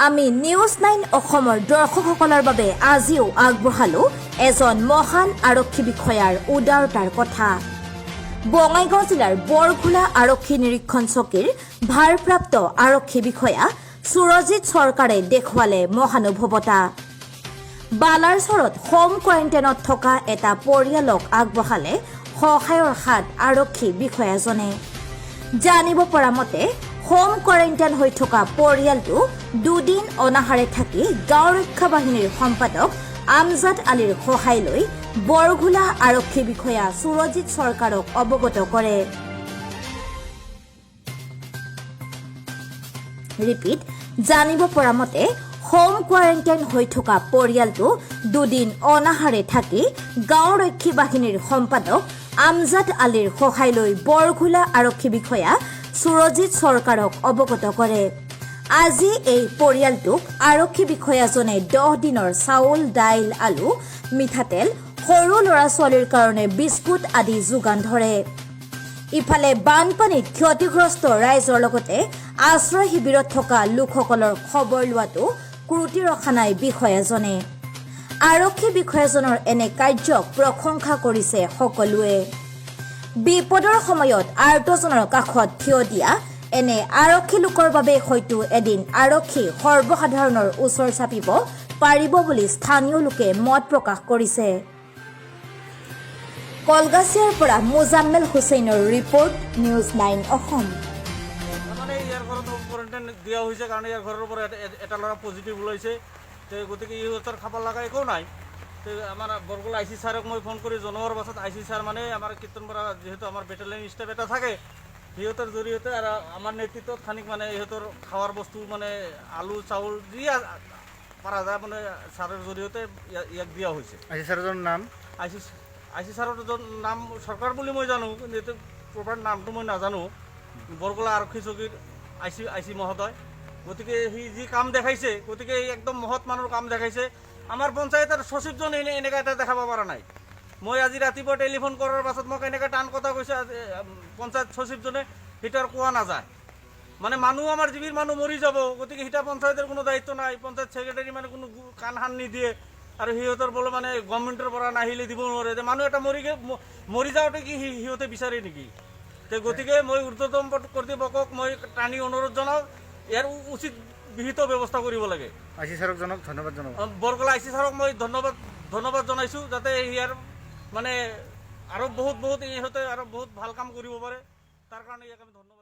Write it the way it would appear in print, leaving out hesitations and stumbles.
আমি নিউজ 9 অসমৰ দৰ্শকসকলৰ বাবে আজিও আগবঢ়ালো এজন মহান আৰক্ষী বিষয়াৰ উদাৰতাৰ কথা। বঙাইগাঁও জিলাৰ বৰঘোলা আৰক্ষী নিৰীক্ষণ চকীৰ ভাৰপ্ৰাপ্ত আৰক্ষী বিষয়া সুৰজিৎ চৰকাৰে দেখুৱালে মহানুভৱতা। বালাৰচৰত হোম কোৱাৰেণ্টাইনত থকা এটা পৰিয়ালক আগবঢ়ালে সহায়ৰ হাত আৰক্ষী বিষয়াজনে। জানিব পৰা মতে হোম কোৱাৰেণ্টাইন হৈ থকা পৰিয়ালটো দুদিন অনাহাৰে থাকি গাঁও ৰক্ষা বাহিনীৰ সম্পাদক আমজাদ আলীৰ সহায় লৈ বৰঘোলা আৰক্ষী বিষয়া সুৰজিৎ চৰকাৰক অৱগত কৰে। ৰিপিট, জানিব পৰা মতে হোম কোৱাৰেণ্টাইন হৈ থকা পৰিয়ালটো দুদিন অনাহাৰে থাকি গাঁও ৰক্ষী বাহিনীৰ সম্পাদক আমজাদ আলীৰ সহায় লৈ বৰঘোলা আৰক্ষী বিষয়া সুৰজিৎ চৰকাৰক অৱগত কৰে। আজি এই পৰিয়ালটোক আৰক্ষী বিষয়াজনে 10 দিনৰ চাউল, দাইল, আলু, মিঠাতেল, সৰু ল'ৰা ছোৱালীৰ কাৰণে বিস্কুট আদি যোগান ধৰে। ইফালে বানপানীত ক্ষতিগ্ৰস্ত ৰাইজৰ লগতে আশ্ৰয় শিবিৰত থকা লোকসকলৰ খবৰ লোৱাটো ক্ৰুটি ৰখা নাই বিষয়াজনে। আৰক্ষী বিষয়াজনৰ এনে কাৰ্যক প্ৰশংসা কৰিছে সকলোৱে। বিপদৰ সময়ত আৰ্তজনৰ কাষত থিয় দিয়া এনে আৰক্ষী লোকৰ বাবে হয়তো এদিন আৰক্ষী সৰ্বসাধাৰণৰ ওচৰ চাপিব পাৰিব বুলি স্থানীয় লোকে মত প্ৰকাশ কৰিছে। কলগাছিয়াৰ পৰা মুজাম্মেল হুছেইনৰ ৰিপৰ্ট, নিউজ 9 অসম। ইয়াৰ ঘৰত কোৱাৰেণ্টাইন দিয়া হৈছে কাৰণে ইয়াৰ ঘৰৰ পৰা এটা ল'ৰা পজিটিভ ওলাইছে। গতিকে ইহঁতৰ খাব লগা একো নাই। আমাৰ বৰগোলা আই চি ছাৰক মই ফোন কৰি জনোৱাৰ পাছত আই চি ছাৰ মানে আমাৰ কীৰ্তনপাৰা যিহেতু আমাৰ বেটেলিয়ন ষ্টাফ এটা থাকে, সিহঁতৰ জৰিয়তে আৰু আমাৰ নেতৃত্বত খানিক মানে ইহঁতৰ খাৱাৰ বস্তু মানে আলু চাউল যি পৰা যায় মানে ছাৰৰ জৰিয়তে ইয়াক দিয়া হৈছে। আই চি ছাৰৰ নাম আই চি ছাৰৰ নাম চৰকাৰ বুলি মই জানো, কিন্তু এইটো প্ৰপাৰ নামটো মই নাজানো। বৰগোলা আৰক্ষী চকীৰ আই চি মহোদয়। গতিকে সি যি কাম দেখাইছে, গতিকে একদম মহৎ মানুহৰ কাম দেখাইছে। আমাৰ পঞ্চায়তৰ সচিবজন এনেকৈ এটা দেখাব পৰা নাই। মই আজি ৰাতিপুৱা টেলিফোন কৰাৰ পাছত মোক এনেকৈ টান কথা কৈছে পঞ্চায়ত সচিবজনে, সিটাৰ কোৱা নাযায়। মানে মানুহ আমাৰ যিবিৰ মানুহ মৰি যাব, গতিকে সিটা পঞ্চায়তৰ কোনো দায়িত্ব নাই। পঞ্চায়ত ছেক্ৰেটাৰী মানে কোনো কাণ সান নিদিয়ে আৰু সিহঁতৰ বোলে মানে গভৰ্ণমেণ্টৰ পৰা নাহিলে দিব নোৱাৰে। যে মানুহ এটা মৰি যাওঁতে কি সিহঁতে বিচাৰে নেকি? গতিকে মই ঊৰ্ধ্বতম কৰ্তৃপক্ষক মই টানি অনুৰোধ জনাওঁ, ইয়াৰ উচিত বিহিত ব্যৱস্থা কৰিব লাগে। আই চি ছাৰক ধন্যবাদ জনাব। বৰগোলা আই চি ছাৰক মই ধন্যবাদ জনাইছোঁ, যাতে ইয়াৰ মানে আৰু বহুত ইহঁতে আৰু বহুত ভাল কাম কৰিব পাৰে, তাৰ কাৰণে ইয়াক আমি ধন্যবাদ।